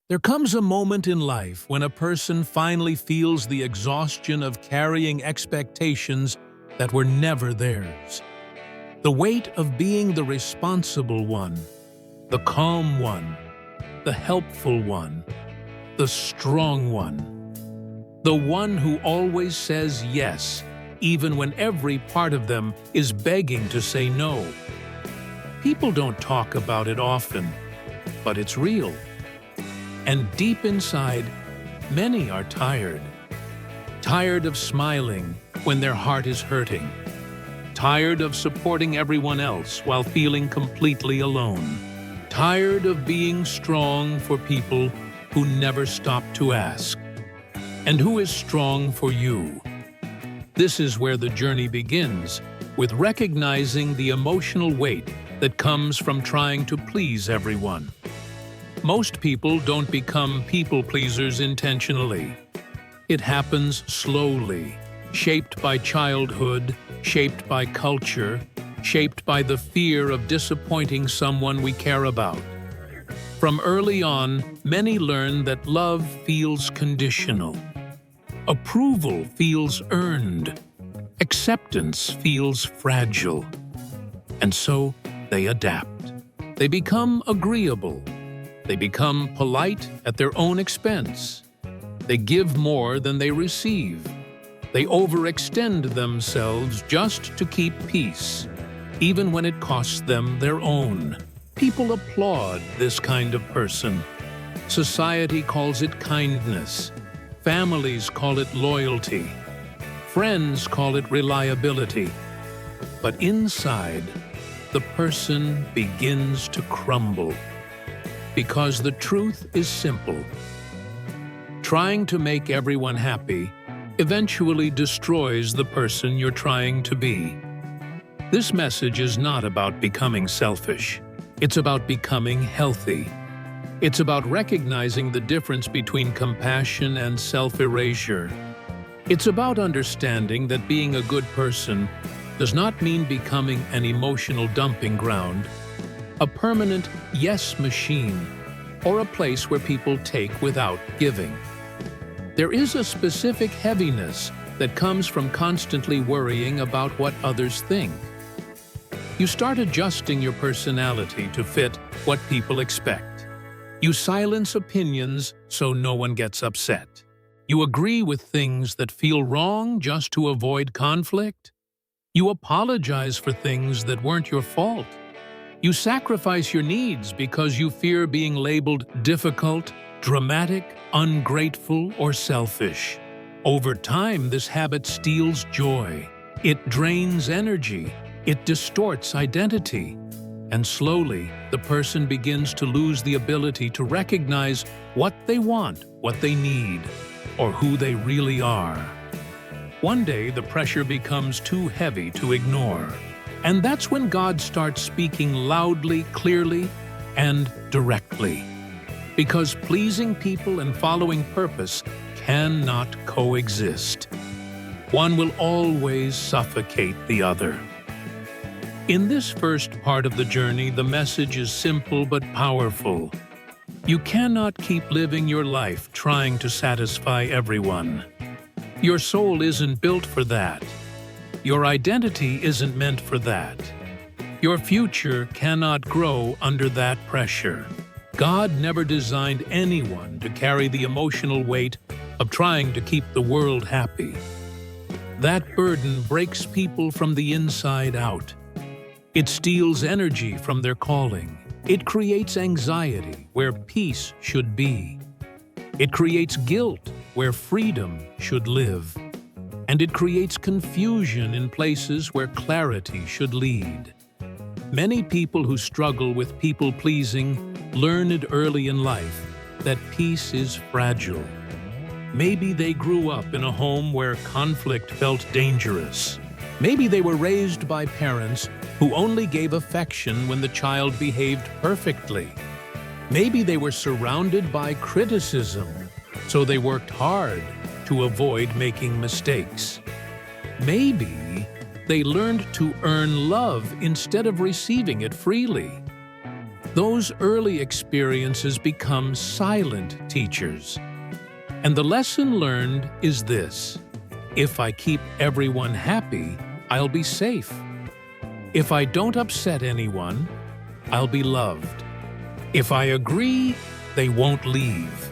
There comes a moment in life when a person finally feels the exhaustion of carrying expectations that were never theirs. The weight of being the responsible one, the calm one, the helpful one, the strong one, the one who always says yes, even when every part of them is begging to say no. People don't talk about it often, but it's real. And deep inside, many are tired. Tired of smiling when their heart is hurting. Tired of supporting everyone else while feeling completely alone. Tired of being strong for people who never stop to ask. And who is strong for you? This is where the journey begins, with recognizing the emotional weight that comes from trying to please everyone. Most people don't become people pleasers intentionally. It happens slowly, shaped by childhood, shaped by culture, shaped by the fear of disappointing someone we care about. From early on, many learn that love feels conditional. Approval feels earned. Acceptance feels fragile. And so they adapt. They become agreeable. They become polite at their own expense. They give more than they receive. They overextend themselves just to keep peace, even when it costs them their own. People applaud this kind of person. Society calls it kindness. Families call it loyalty. Friends call it reliability. But inside, the person begins to crumble. Because the truth is simple. Trying to make everyone happy eventually destroys the person you're trying to be. This message is not about becoming selfish. It's about becoming healthy. It's about recognizing the difference between compassion and self-erasure. It's about understanding that being a good person does not mean becoming an emotional dumping ground, a permanent yes machine, or a place where people take without giving. There is a specific heaviness that comes from constantly worrying about what others think. You start adjusting your personality to fit what people expect. You silence opinions so no one gets upset. You agree with things that feel wrong just to avoid conflict. You apologize for things that weren't your fault. You sacrifice your needs because you fear being labeled difficult, dramatic, ungrateful, or selfish. Over time, this habit steals joy. It drains energy. It distorts identity. And slowly, the person begins to lose the ability to recognize what they want, what they need, or who they really are. One day, the pressure becomes too heavy to ignore. And that's when God starts speaking loudly, clearly, and directly. Because pleasing people and following purpose cannot coexist. One will always suffocate the other. In this first part of the journey, the message is simple but powerful. You cannot keep living your life trying to satisfy everyone. Your soul isn't built for that. Your identity isn't meant for that. Your future cannot grow under that pressure. God never designed anyone to carry the emotional weight of trying to keep the world happy. That burden breaks people from the inside out. It steals energy from their calling. It creates anxiety where peace should be. It creates guilt where freedom should live. And it creates confusion in places where clarity should lead. Many people who struggle with people-pleasing learned early in life that peace is fragile. Maybe they grew up in a home where conflict felt dangerous. Maybe they were raised by parents who only gave affection when the child behaved perfectly. Maybe they were surrounded by criticism, so they worked hard to avoid making mistakes. Maybe they learned to earn love instead of receiving it freely. Those early experiences become silent teachers. And the lesson learned is this: if I keep everyone happy, I'll be safe. If I don't upset anyone, I'll be loved. If I agree, they won't leave.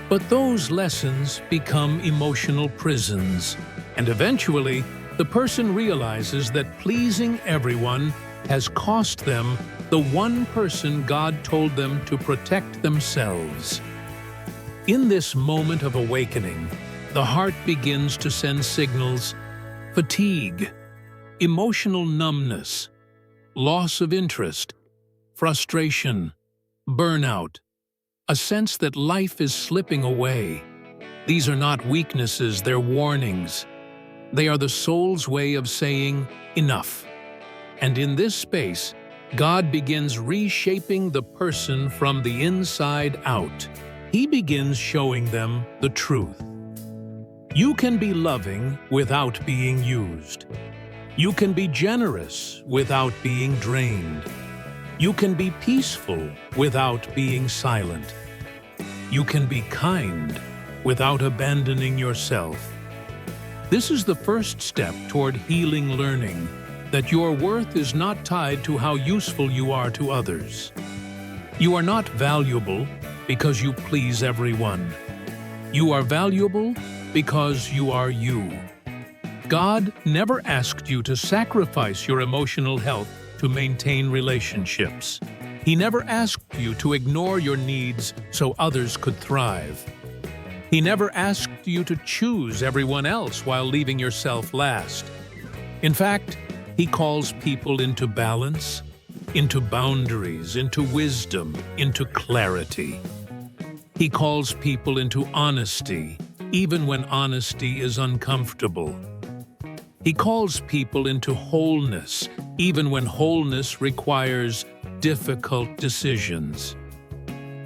But those lessons become emotional prisons, and eventually, the person realizes that pleasing everyone has cost them the one person God told them to protect themselves. In this moment of awakening, the heart begins to send signals: fatigue, emotional numbness, loss of interest, frustration, burnout, a sense that life is slipping away. These are not weaknesses, they're warnings. They are the soul's way of saying, enough. And in this space, God begins reshaping the person from the inside out. He begins showing them the truth. You can be loving without being used. You can be generous without being drained. You can be peaceful without being silent. You can be kind without abandoning yourself. This is the first step toward healing, learning that your worth is not tied to how useful you are to others. You are not valuable because you please everyone. You are valuable because you are you. God never asked you to sacrifice your emotional health to maintain relationships. He never asked you to ignore your needs so others could thrive. He never asked you to choose everyone else while leaving yourself last. In fact, He calls people into balance, into boundaries, into wisdom, into clarity. He calls people into honesty, even when honesty is uncomfortable. He calls people into wholeness, even when wholeness requires difficult decisions.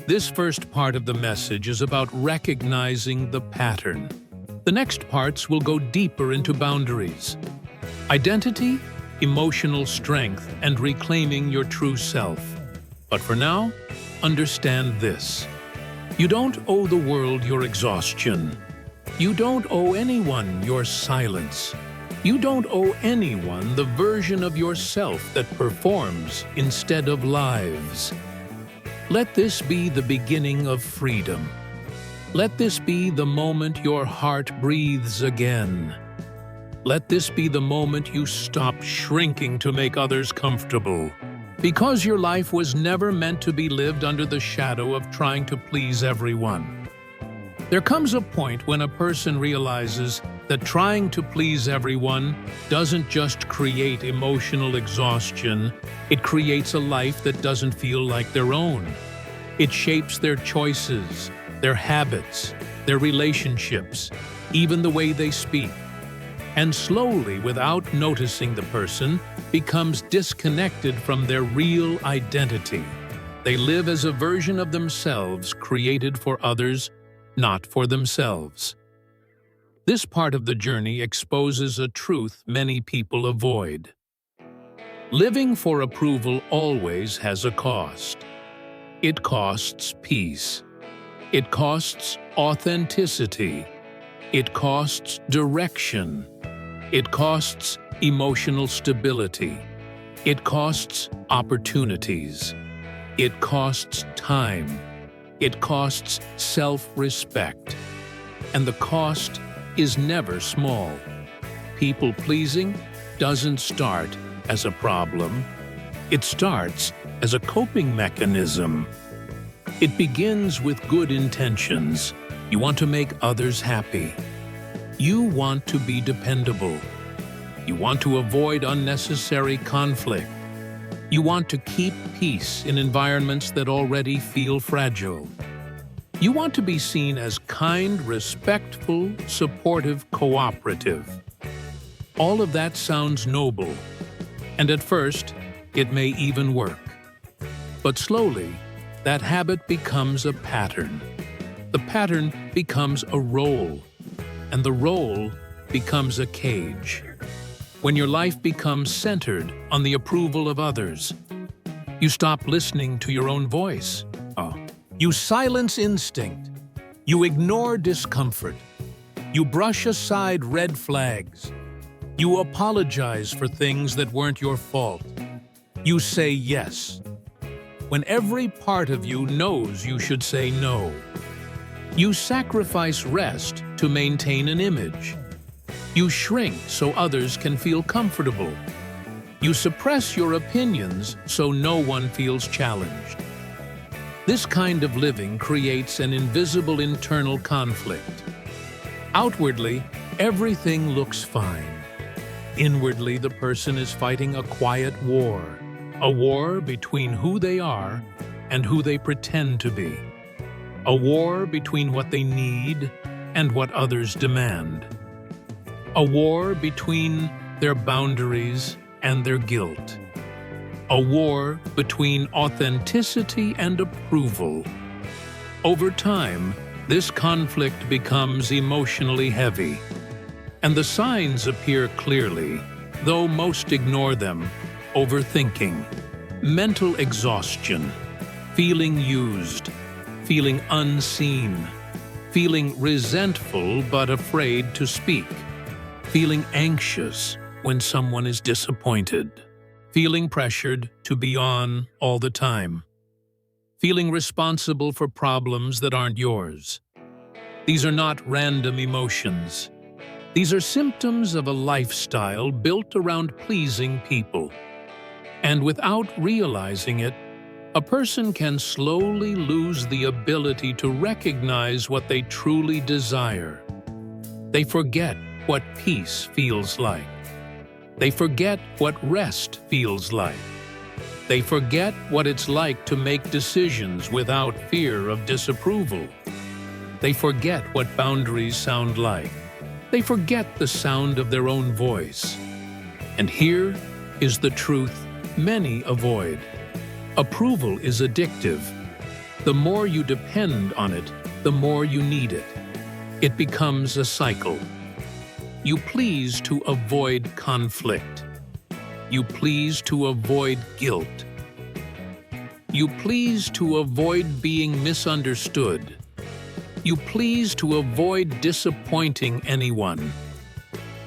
This first part of the message is about recognizing the pattern. The next parts will go deeper into boundaries, identity, emotional strength, and reclaiming your true self. But for now, understand this: you don't owe the world your exhaustion. You don't owe anyone your silence. You don't owe anyone the version of yourself that performs instead of lives. Let this be the beginning of freedom. Let this be the moment your heart breathes again. Let this be the moment you stop shrinking to make others comfortable. Because your life was never meant to be lived under the shadow of trying to please everyone. There comes a point when a person realizes that trying to please everyone doesn't just create emotional exhaustion, it creates a life that doesn't feel like their own. It shapes their choices, their habits, their relationships, even the way they speak. And slowly, without noticing, the person becomes disconnected from their real identity. They live as a version of themselves created for others, not for themselves. This part of the journey exposes a truth many people avoid. Living for approval always has a cost. It costs peace. It costs authenticity. It costs direction. It costs emotional stability. It costs opportunities. It costs time. It costs self-respect. And the cost is never small. People-pleasing doesn't start as a problem. It starts as a coping mechanism. It begins with good intentions. You want to make others happy. You want to be dependable. You want to avoid unnecessary conflict. You want to keep peace in environments that already feel fragile. You want to be seen as kind, respectful, supportive, cooperative. All of that sounds noble, and at first, it may even work. But slowly, that habit becomes a pattern. The pattern becomes a role, and the role becomes a cage. When your life becomes centered on the approval of others, You stop listening to your own voice. You silence instinct. You ignore discomfort. You brush aside red flags. You apologize for things that weren't your fault. You say yes, when every part of you knows you should say no. You sacrifice rest to maintain an image. You shrink so others can feel comfortable. You suppress your opinions so no one feels challenged. This kind of living creates an invisible internal conflict. Outwardly, everything looks fine. Inwardly, the person is fighting a quiet a war between who they are and who they pretend to be, a war between what they need and what others demand, a war between their boundaries and their guilt, a war between authenticity and approval. Over time, this conflict becomes emotionally heavy, and the signs appear clearly, though most ignore them: overthinking, mental exhaustion, feeling used, feeling unseen, feeling resentful but afraid to speak, feeling anxious when someone is disappointed, feeling pressured to be on all the time, feeling responsible for problems that aren't yours. These are not random emotions. These are symptoms of a lifestyle built around pleasing people. And without realizing it, a person can slowly lose the ability to recognize what they truly desire. They forget what peace feels like. They forget what rest feels like. They forget what it's like to make decisions without fear of disapproval. They forget what boundaries sound like. They forget the sound of their own voice. And here is the truth many avoid. Approval is addictive. The more you depend on it, the more you need it. It becomes a cycle. You please to avoid conflict. You please to avoid guilt. You please to avoid being misunderstood. You please to avoid disappointing anyone.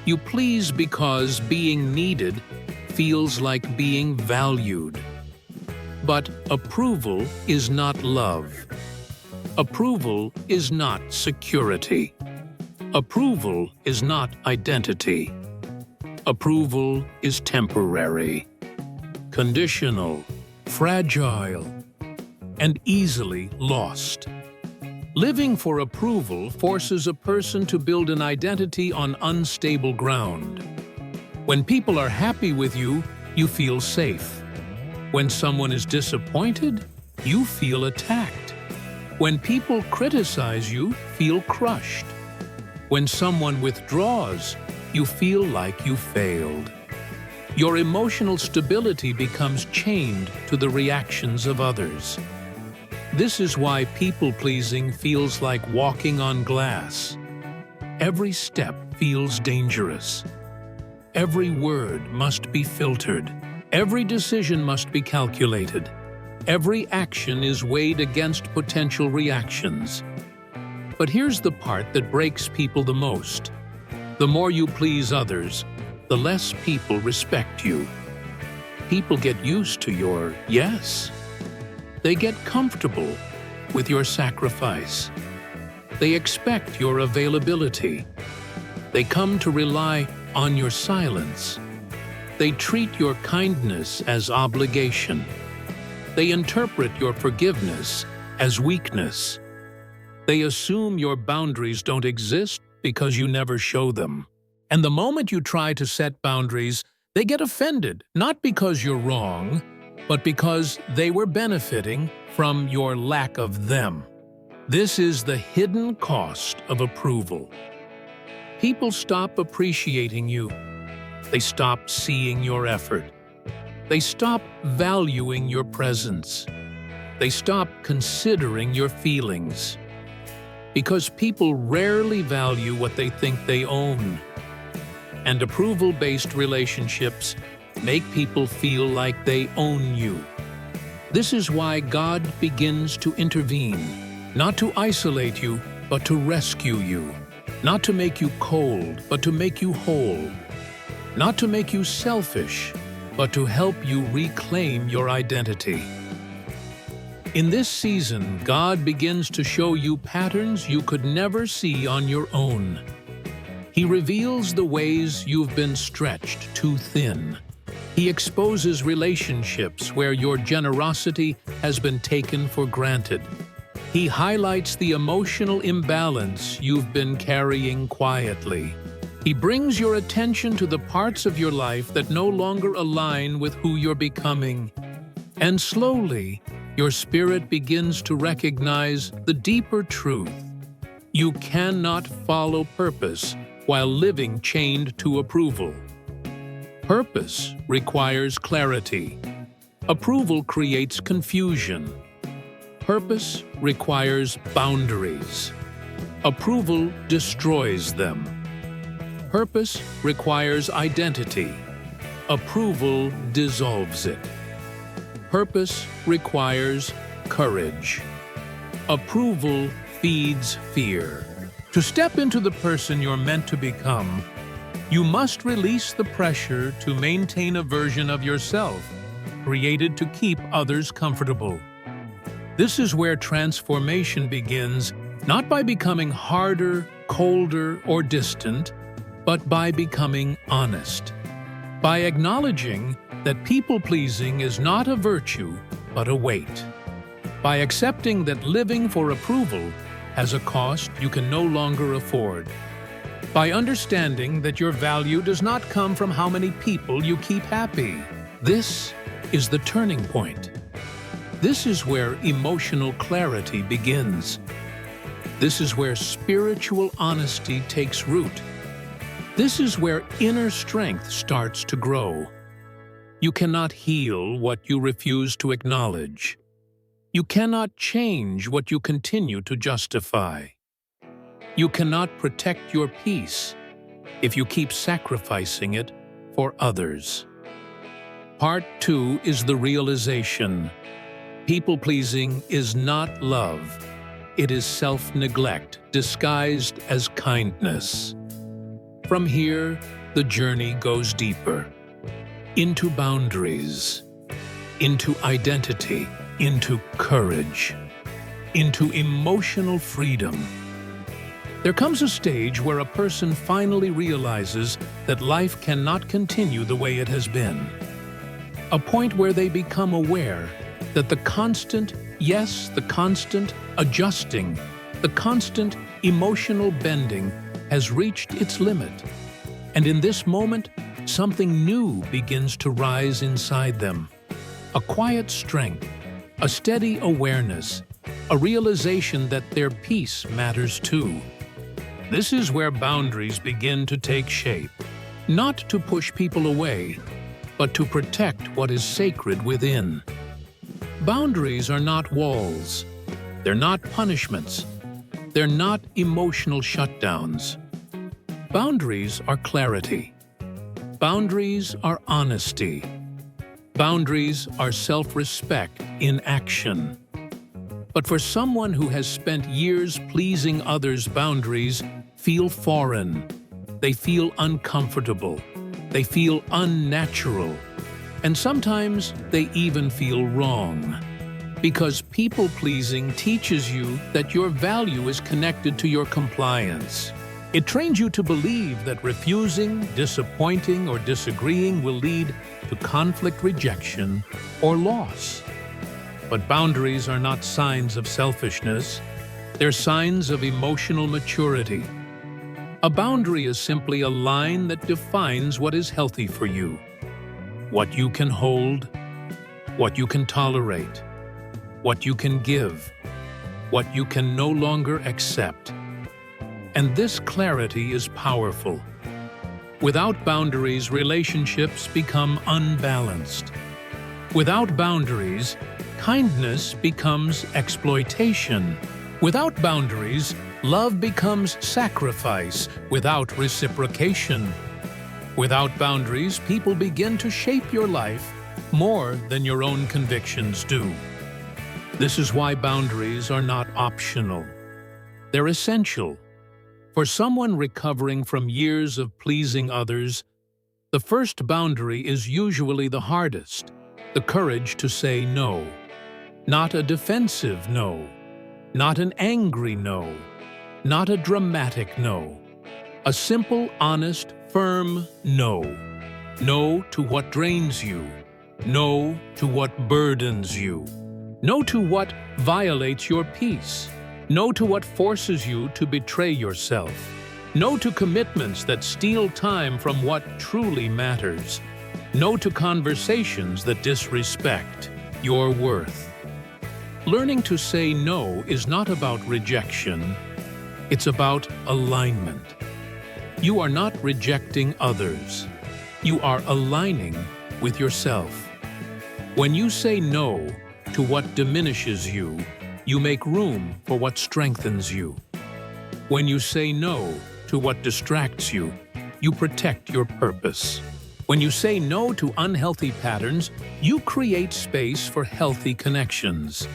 You please because being needed feels like being valued. But approval is not love. Approval is not security. Approval is not identity. Approval is temporary, conditional, fragile, and easily lost. Living for approval forces a person to build an identity on unstable ground. When people are happy with you, you feel safe. When someone is disappointed, you feel attacked. When people criticize you, feel crushed. When someone withdraws, you feel like you failed. Your emotional stability becomes chained to the reactions of others. This is why people-pleasing feels like walking on glass. Every step feels dangerous. Every word must be filtered. Every decision must be calculated. Every action is weighed against potential reactions. But here's the part that breaks people the most. The more you please others, the less people respect you. People get used to your yes. They get comfortable with your sacrifice. They expect your availability. They come to rely on your silence. They treat your kindness as obligation. They interpret your forgiveness as weakness. They assume your boundaries don't exist because you never show them. And the moment you try to set boundaries, they get offended, not because you're wrong, but because they were benefiting from your lack of them. This is the hidden cost of approval. People stop appreciating you. They stop seeing your effort. They stop valuing your presence. They stop considering your feelings. Because people rarely value what they think they own. And approval-based relationships make people feel like they own you. This is why God begins to intervene, not to isolate you, but to rescue you, not to make you cold, but to make you whole, not to make you selfish, but to help you reclaim your identity. In this season, God begins to show you patterns you could never see on your own. He reveals the ways you've been stretched too thin. He exposes relationships where your generosity has been taken for granted. He highlights the emotional imbalance you've been carrying quietly. He brings your attention to the parts of your life that no longer align with who you're becoming. And slowly, your spirit begins to recognize the deeper truth. You cannot follow purpose while living chained to approval. Purpose requires clarity. Approval creates confusion. Purpose requires boundaries. Approval destroys them. Purpose requires identity. Approval dissolves it. Purpose requires courage. Approval feeds fear. To step into the person you're meant to become, you must release the pressure to maintain a version of yourself created to keep others comfortable. This is where transformation begins, not by becoming harder, colder, or distant, but by becoming honest. By acknowledging that people-pleasing is not a virtue, but a weight. By accepting that living for approval has a cost you can no longer afford. By understanding that your value does not come from how many people you keep happy. This is the turning point. This is where emotional clarity begins. This is where spiritual honesty takes root. This is where inner strength starts to grow. You cannot heal what you refuse to acknowledge. You cannot change what you continue to justify. You cannot protect your peace if you keep sacrificing it for others. Part 2 is the realization. People-pleasing is not love. It is self-neglect disguised as kindness. From here, the journey goes deeper. Into boundaries, into identity, into courage, into emotional freedom. There comes a stage where a person finally realizes that life cannot continue the way it has been. A point where they become aware that the constant adjusting, the constant emotional bending has reached its limit. And in this moment, something new begins to rise inside them. A quiet strength, a steady awareness, a realization that their peace matters too. This is where boundaries begin to take shape, not to push people away, but to protect what is sacred within. Boundaries are not walls. They're not punishments. They're not emotional shutdowns. Boundaries are clarity. Boundaries are honesty. Boundaries are self-respect in action. But for someone who has spent years pleasing others, boundaries feel foreign. They feel uncomfortable. They feel unnatural. And sometimes they even feel wrong. Because people-pleasing teaches you that your value is connected to your compliance. It trains you to believe that refusing, disappointing, or disagreeing will lead to conflict, rejection, or loss. But boundaries are not signs of selfishness. They're signs of emotional maturity. A boundary is simply a line that defines what is healthy for you, what you can hold, what you can tolerate, what you can give, what you can no longer accept. And this clarity is powerful. Without boundaries, relationships become unbalanced. Without boundaries, kindness becomes exploitation. Without boundaries, love becomes sacrifice without reciprocation. Without boundaries, people begin to shape your life more than your own convictions do. This is why boundaries are not optional. They're essential. For someone recovering from years of pleasing others, the first boundary is usually the hardest, the courage to say no. Not a defensive no, not an angry no, not a dramatic no. A simple, honest, firm no. No to what drains you. No to what burdens you. No to what violates your peace. No to what forces you to betray yourself. No to commitments that steal time from what truly matters. No to conversations that disrespect your worth. Learning to say no is not about rejection. It's about alignment. You are not rejecting others. You are aligning with yourself. When you say no to what diminishes you, you make room for what strengthens you. When you say no to what distracts you, you protect your purpose. When you say no to unhealthy patterns, you create space for healthy connections.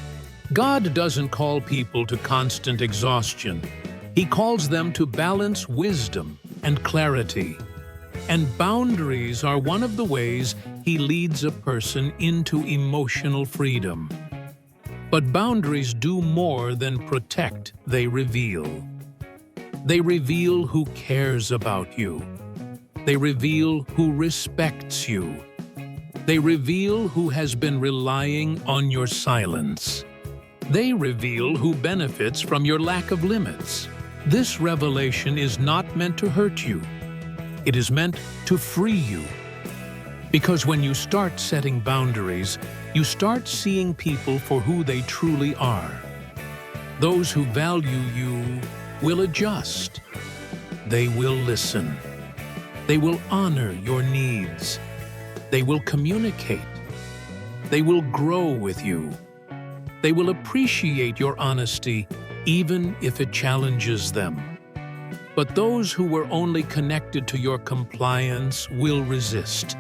God doesn't call people to constant exhaustion. He calls them to balance wisdom and clarity. And boundaries are one of the ways He leads a person into emotional freedom. But boundaries do more than protect, they reveal. They reveal who cares about you. They reveal who respects you. They reveal who has been relying on your silence. They reveal who benefits from your lack of limits. This revelation is not meant to hurt you. It is meant to free you. Because when you start setting boundaries, you start seeing people for who they truly are. Those who value you will adjust. They will listen. They will honor your needs. They will communicate. They will grow with you. They will appreciate your honesty, even if it challenges them. But those who were only connected to your compliance will resist.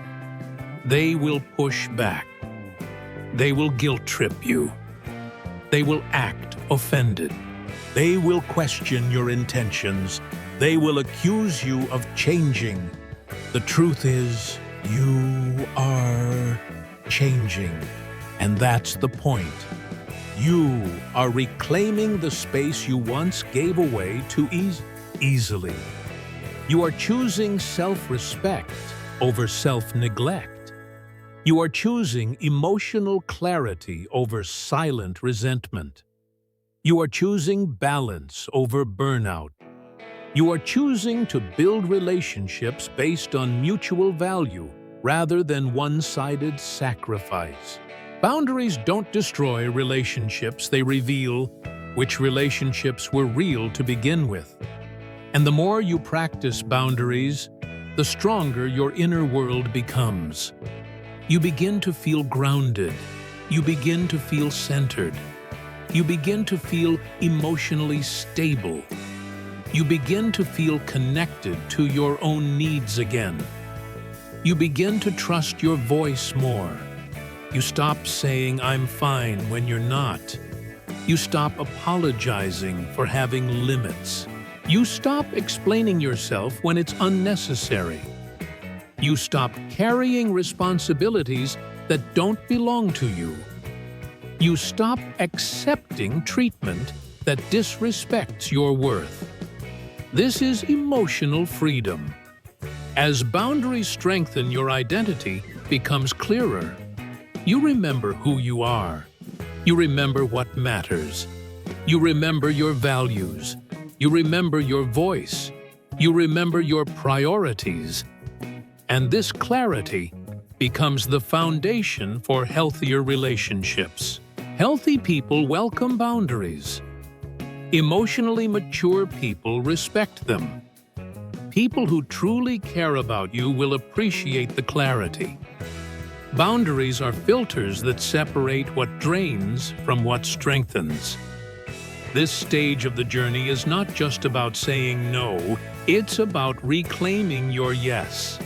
They will push back. They will guilt-trip you. They will act offended. They will question your intentions. They will accuse you of changing. The truth is, you are changing. And that's the point. You are reclaiming the space you once gave away too easily. You are choosing self-respect over self-neglect. You are choosing emotional clarity over silent resentment. You are choosing balance over burnout. You are choosing to build relationships based on mutual value rather than one-sided sacrifice. Boundaries don't destroy relationships, they reveal which relationships were real to begin with. And the more you practice boundaries, the stronger your inner world becomes. You begin to feel grounded. You begin to feel centered. You begin to feel emotionally stable. You begin to feel connected to your own needs again. You begin to trust your voice more. You stop saying, "I'm fine," when you're not. You stop apologizing for having limits. You stop explaining yourself when it's unnecessary. You stop carrying responsibilities that don't belong to you. You stop accepting treatment that disrespects your worth. This is emotional freedom. As boundaries strengthen, your identity becomes clearer. You remember who you are. You remember what matters. You remember your values. You remember your voice. You remember your priorities. And this clarity becomes the foundation for healthier relationships. Healthy people welcome boundaries. Emotionally mature people respect them. People who truly care about you will appreciate the clarity. Boundaries are filters that separate what drains from what strengthens. This stage of the journey is not just about saying no, it's about reclaiming your yes.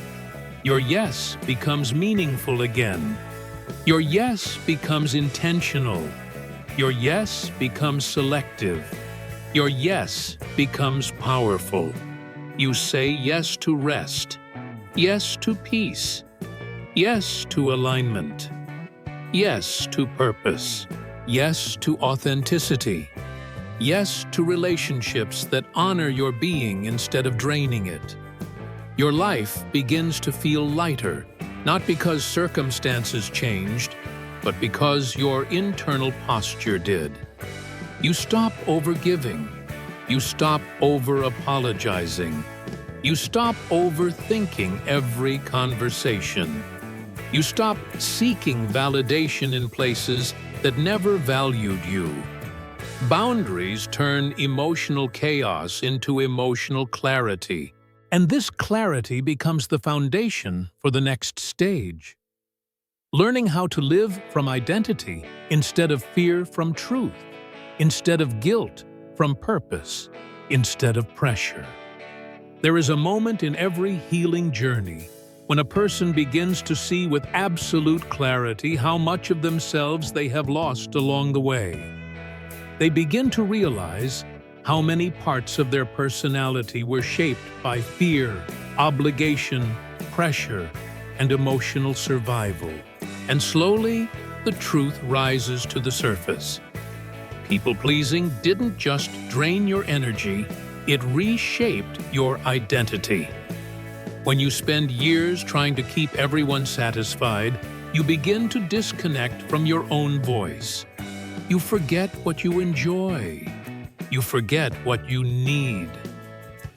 Your yes becomes meaningful again. Your yes becomes intentional. Your yes becomes selective. Your yes becomes powerful. You say yes to rest, yes to peace, yes to alignment, yes to purpose, yes to authenticity, yes to relationships that honor your being instead of draining it. Your life begins to feel lighter, not because circumstances changed, but because your internal posture did. You stop overgiving. You stop over-apologizing. You stop overthinking every conversation. You stop seeking validation in places that never valued you. Boundaries turn emotional chaos into emotional clarity, and this clarity becomes the foundation for the next stage. Learning how to live from identity instead of fear from truth, instead of guilt from purpose, instead of pressure. There is a moment in every healing journey when a person begins to see with absolute clarity how much of themselves they have lost along the way. They begin to realize how many parts of their personality were shaped by fear, obligation, pressure, and emotional survival. And slowly, the truth rises to the surface. People-pleasing didn't just drain your energy, it reshaped your identity. When you spend years trying to keep everyone satisfied, you begin to disconnect from your own voice. You forget what you enjoy. You forget what you need.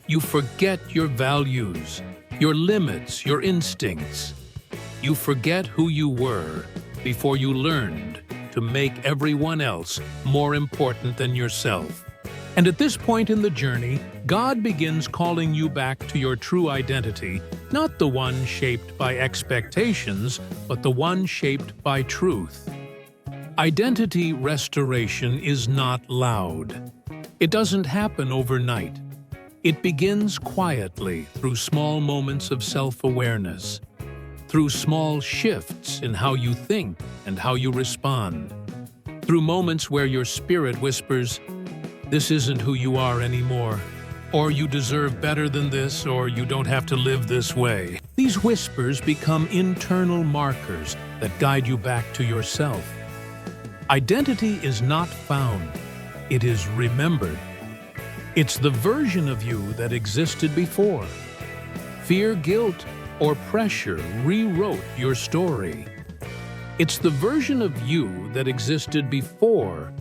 You forget your values, your limits, your instincts. You forget who you were before you learned to make everyone else more important than yourself. And at this point in the journey, God begins calling you back to your true identity, not the one shaped by expectations, but the one shaped by truth. Identity restoration is not loud. It doesn't happen overnight. It begins quietly through small moments of self-awareness, through small shifts in how you think and how you respond, through moments where your spirit whispers, "This isn't who you are anymore," or "You deserve better than this," or "You don't have to live this way." These whispers become internal markers that guide you back to yourself. Identity is not found. It is remembered. It's the version of you that existed before. Fear, guilt, or pressure rewrote your story. It's the version of you that existed before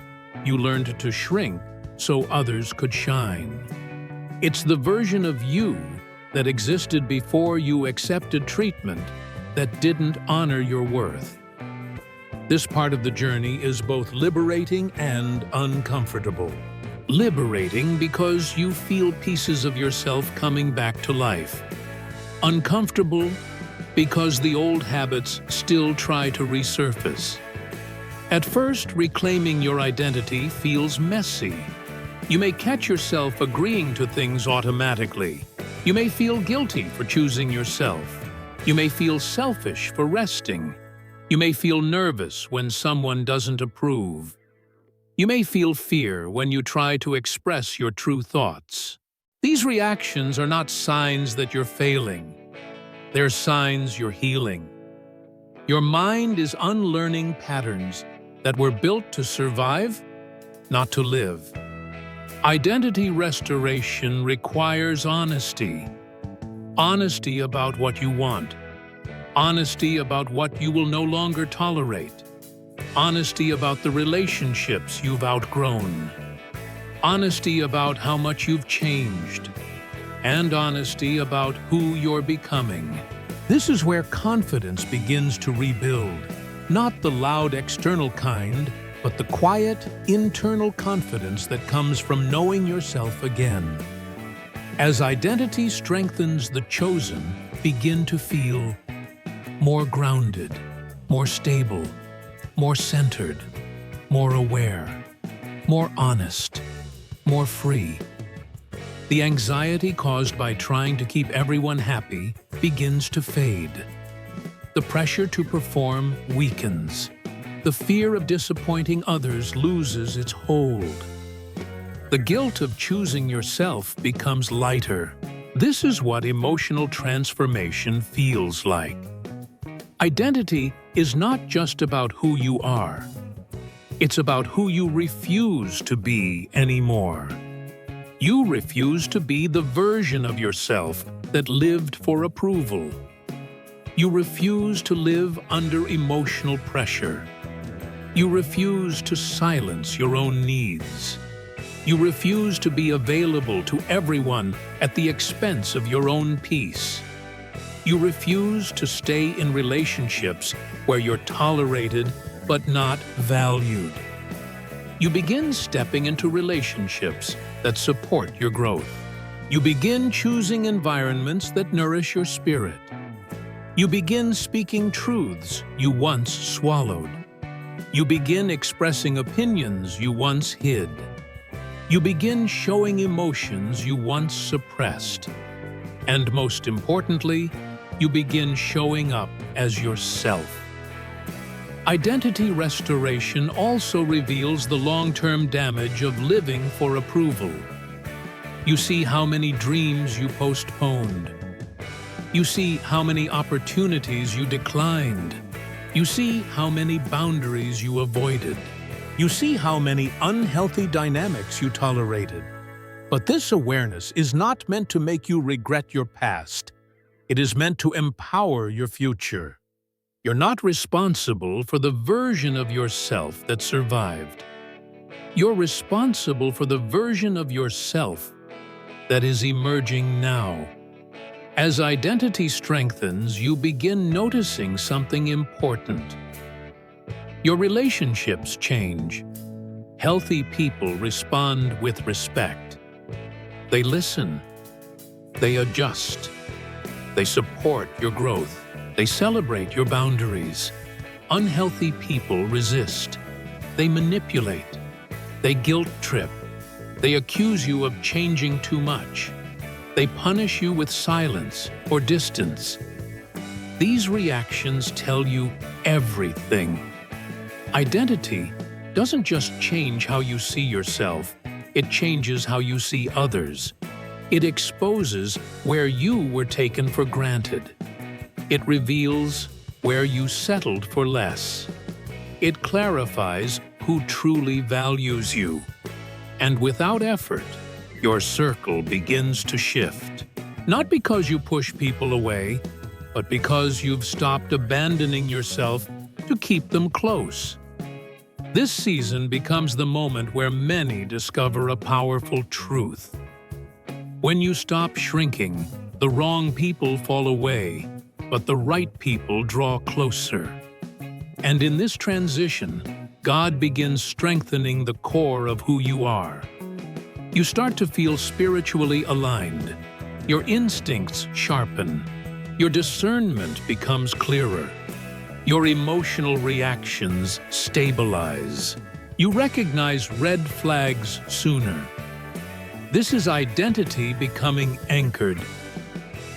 you learned to shrink so others could shine. It's the version of you that existed before you accepted treatment that didn't honor your worth. This part of the journey is both liberating and uncomfortable. Liberating because you feel pieces of yourself coming back to life. Uncomfortable because the old habits still try to resurface. At first, reclaiming your identity feels messy. You may catch yourself agreeing to things automatically. You may feel guilty for choosing yourself. You may feel selfish for resting. You may feel nervous when someone doesn't approve. You may feel fear when you try to express your true thoughts. These reactions are not signs that you're failing. They're signs you're healing. Your mind is unlearning patterns that were built to survive, not to live. Identity restoration requires honesty. Honesty about what you want. Honesty about what you will no longer tolerate. Honesty about the relationships you've outgrown. Honesty about how much you've changed. And honesty about who you're becoming. This is where confidence begins to rebuild. Not the loud external kind, but the quiet, internal confidence that comes from knowing yourself again. As identity strengthens, the chosen begin to feel more grounded, more stable, more centered, more aware, more honest, more free. The anxiety caused by trying to keep everyone happy begins to fade. The pressure to perform weakens. The fear of disappointing others loses its hold. The guilt of choosing yourself becomes lighter. This is what emotional transformation feels like. Identity is not just about who you are. It's about who you refuse to be anymore. You refuse to be the version of yourself that lived for approval. You refuse to live under emotional pressure. You refuse to silence your own needs. You refuse to be available to everyone at the expense of your own peace. You refuse to stay in relationships where you're tolerated but not valued. You begin stepping into relationships that support your growth. You begin choosing environments that nourish your spirit. You begin speaking truths you once swallowed. You begin expressing opinions you once hid. You begin showing emotions you once suppressed. And most importantly, you begin showing up as yourself. Identity restoration also reveals the long-term damage of living for approval. You see how many dreams you postponed. You see how many opportunities you declined. You see how many boundaries you avoided. You see how many unhealthy dynamics you tolerated. But this awareness is not meant to make you regret your past. It is meant to empower your future. You're not responsible for the version of yourself that survived. You're responsible for the version of yourself that is emerging now. As identity strengthens, you begin noticing something important. Your relationships change. Healthy people respond with respect. They listen. They adjust. They support your growth. They celebrate your boundaries. Unhealthy people resist. They manipulate. They guilt trip. They accuse you of changing too much. They punish you with silence or distance. These reactions tell you everything. Identity doesn't just change how you see yourself, it changes how you see others. It exposes where you were taken for granted. It reveals where you settled for less. It clarifies who truly values you. And without effort, your circle begins to shift. Not because you push people away, but because you've stopped abandoning yourself to keep them close. This season becomes the moment where many discover a powerful truth. When you stop shrinking, the wrong people fall away, but the right people draw closer. And in this transition, God begins strengthening the core of who you are. You start to feel spiritually aligned. Your instincts sharpen. Your discernment becomes clearer. Your emotional reactions stabilize. You recognize red flags sooner. This is identity becoming anchored.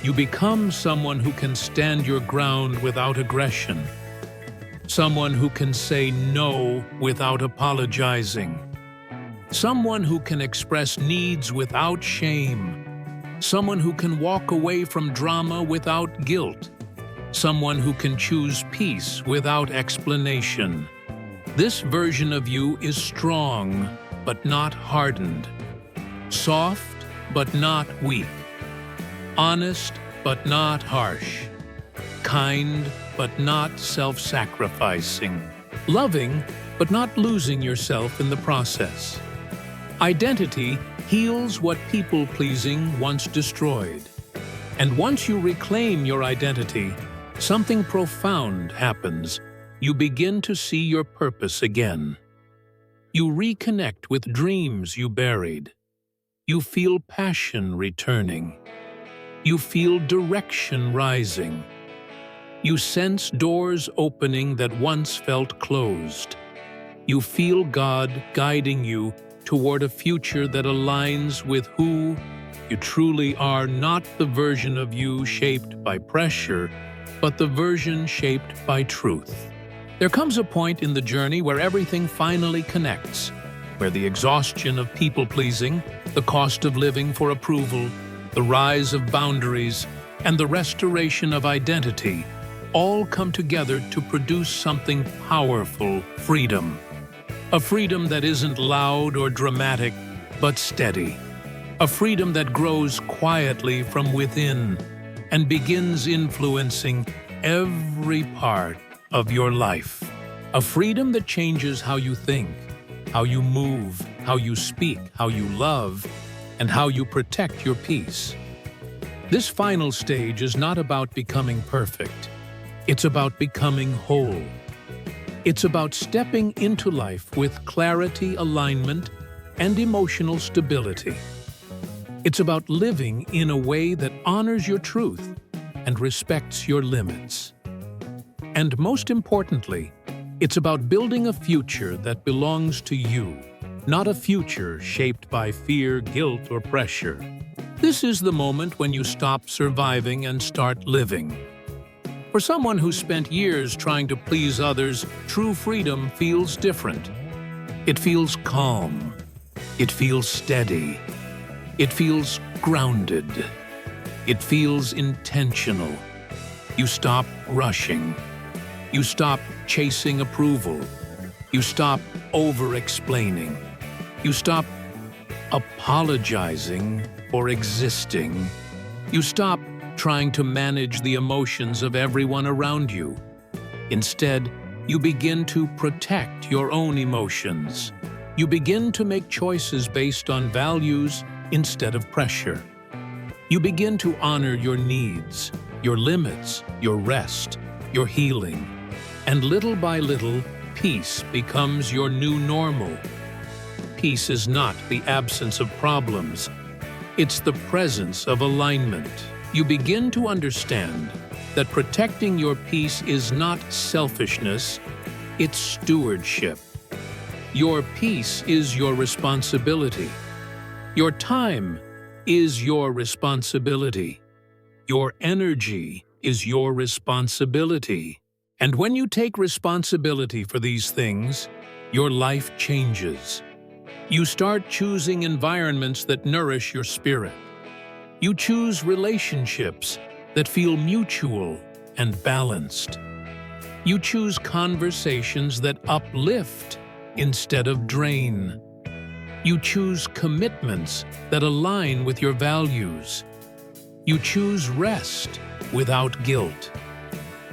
You become someone who can stand your ground without aggression. Someone who can say no without apologizing. Someone who can express needs without shame. Someone who can walk away from drama without guilt. Someone who can choose peace without explanation. This version of you is strong, but not hardened. Soft, but not weak. Honest, but not harsh. Kind, but not self-sacrificing. Loving, but not losing yourself in the process. Identity heals what people-pleasing once destroyed. And once you reclaim your identity, something profound happens. You begin to see your purpose again. You reconnect with dreams you buried. You feel passion returning. You feel direction rising. You sense doors opening that once felt closed. You feel God guiding you toward a future that aligns with who you truly are, not the version of you shaped by pressure, but the version shaped by truth. There comes a point in the journey where everything finally connects, where the exhaustion of people-pleasing, the cost of living for approval, the rise of boundaries, and the restoration of identity all come together to produce something powerful: freedom. A freedom that isn't loud or dramatic, but steady. A freedom that grows quietly from within and begins influencing every part of your life. A freedom that changes how you think, how you move, how you speak, how you love, and how you protect your peace. This final stage is not about becoming perfect. It's about becoming whole. It's about stepping into life with clarity, alignment, and emotional stability. It's about living in a way that honors your truth and respects your limits. And most importantly, it's about building a future that belongs to you, not a future shaped by fear, guilt, or pressure. This is the moment when you stop surviving and start living. For someone who spent years trying to please others, true freedom feels different. It feels calm. It feels steady. It feels grounded. It feels intentional. You stop rushing. You stop chasing approval. You stop over-explaining. You stop apologizing for existing. You stop trying to manage the emotions of everyone around you. Instead, you begin to protect your own emotions. You begin to make choices based on values instead of pressure. You begin to honor your needs, your limits, your rest, your healing. And little by little, peace becomes your new normal. Peace is not the absence of problems. It's the presence of alignment. You begin to understand that protecting your peace is not selfishness, it's stewardship. Your peace is your responsibility. Your time is your responsibility. Your energy is your responsibility. And when you take responsibility for these things, your life changes. You start choosing environments that nourish your spirit. You choose relationships that feel mutual and balanced. You choose conversations that uplift instead of drain. You choose commitments that align with your values. You choose rest without guilt.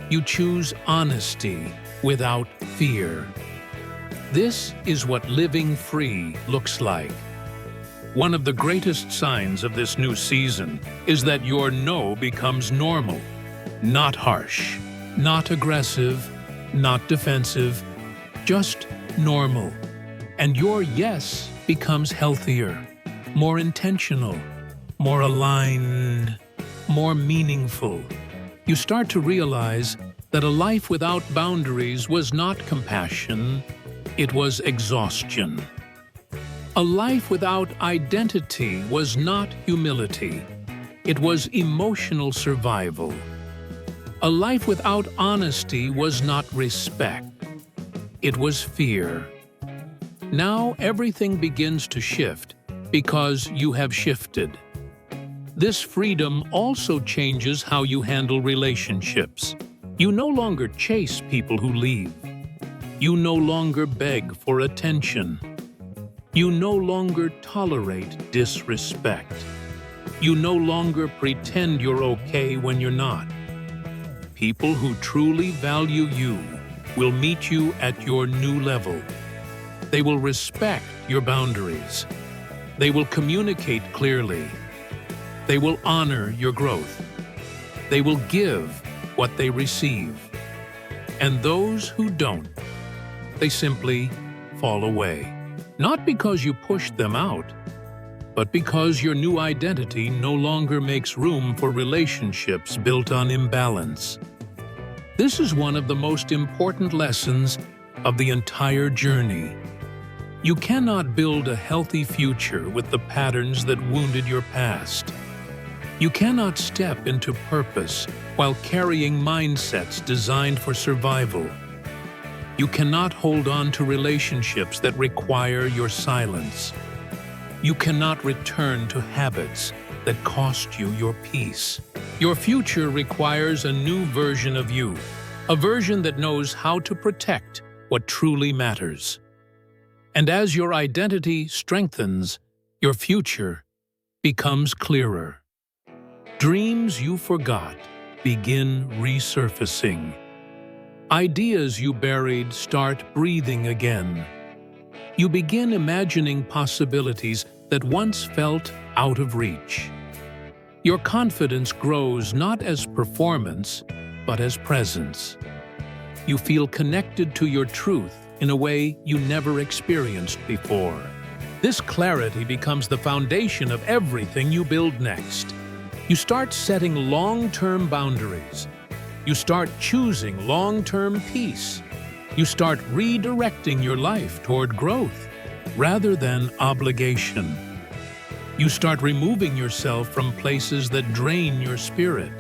You choose honesty without fear. This is what living free looks like. One of the greatest signs of this new season is that your no becomes normal, not harsh, not aggressive, not defensive, just normal. And your yes becomes healthier, more intentional, more aligned, more meaningful. You start to realize that a life without boundaries was not compassion, it was exhaustion. A life without identity was not humility, it was emotional survival. A life without honesty was not respect, it was fear. Now everything begins to shift because you have shifted. This freedom also changes how you handle relationships. You no longer chase people who leave. You no longer beg for attention. You no longer tolerate disrespect. You no longer pretend you're okay when you're not. People who truly value you will meet you at your new level. They will respect your boundaries. They will communicate clearly. They will honor your growth. They will give what they receive. And those who don't, they simply fall away. Not because you pushed them out, but because your new identity no longer makes room for relationships built on imbalance. This is one of the most important lessons of the entire journey. You cannot build a healthy future with the patterns that wounded your past. You cannot step into purpose while carrying mindsets designed for survival. You cannot hold on to relationships that require your silence. You cannot return to habits that cost you your peace. Your future requires a new version of you, a version that knows how to protect what truly matters. And as your identity strengthens, your future becomes clearer. Dreams you forgot begin resurfacing. Ideas you buried start breathing again. You begin imagining possibilities that once felt out of reach. Your confidence grows not as performance, but as presence. You feel connected to your truth in a way you never experienced before. This clarity becomes the foundation of everything you build next. You start setting long-term boundaries. You start choosing long-term peace. You start redirecting your life toward growth rather than obligation. You start removing yourself from places that drain your spirit.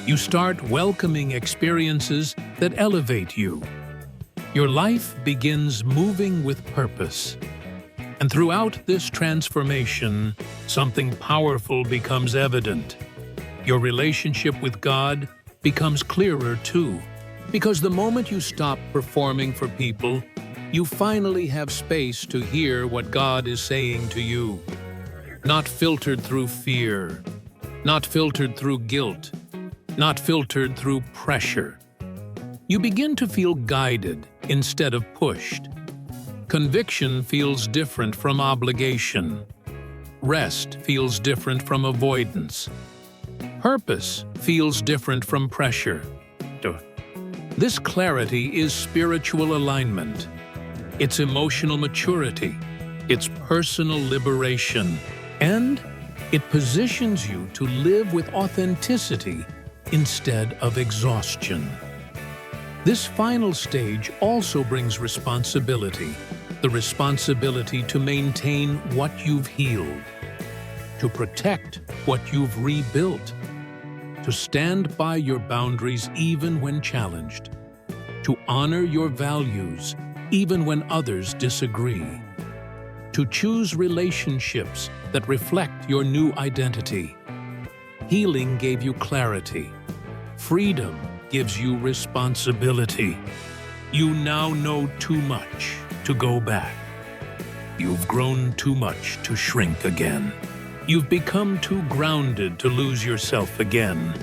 You start welcoming experiences that elevate you. Your life begins moving with purpose. And throughout this transformation, something powerful becomes evident. Your relationship with God becomes clearer too. Because the moment you stop performing for people, you finally have space to hear what God is saying to you. Not filtered through fear, not filtered through guilt, not filtered through pressure. You begin to feel guided instead of pushed. Conviction feels different from obligation. Rest feels different from avoidance. Purpose feels different from pressure. This clarity is spiritual alignment. It's emotional maturity. It's personal liberation. And it positions you to live with authenticity instead of exhaustion. This final stage also brings responsibility. The responsibility to maintain what you've healed, to protect what you've rebuilt, to stand by your boundaries even when challenged, to honor your values even when others disagree, to choose relationships that reflect your new identity. Healing gave you clarity. Freedom gives you responsibility. You now know too much to go back. You've grown too much to shrink again. You've become too grounded to lose yourself again.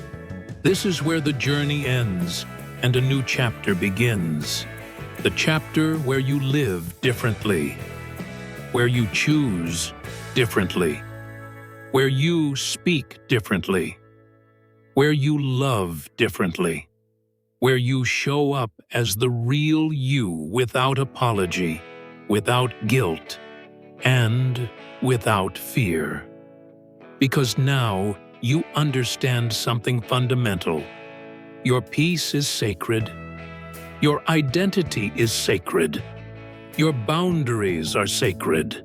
This is where the journey ends and a new chapter begins. The chapter where you live differently, where you choose differently, where you speak differently, where you love differently, where you show up as the real you without apology, without guilt, and without fear. Because now you understand something fundamental. Your peace is sacred. Your identity is sacred. Your boundaries are sacred.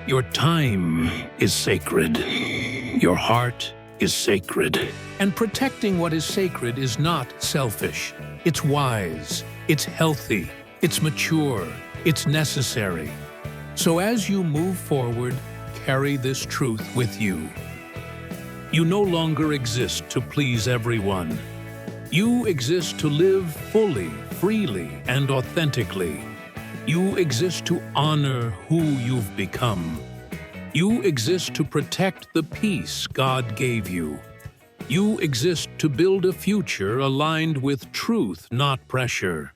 Your time is sacred. Your heart is sacred. And protecting what is sacred is not selfish. It's wise. It's healthy. It's mature. It's necessary. So as you move forward, carry this truth with you. You no longer exist to please everyone. You exist to live fully, freely, and authentically. You exist to honor who you've become. You exist to protect the peace God gave you. You exist to build a future aligned with truth, not pressure.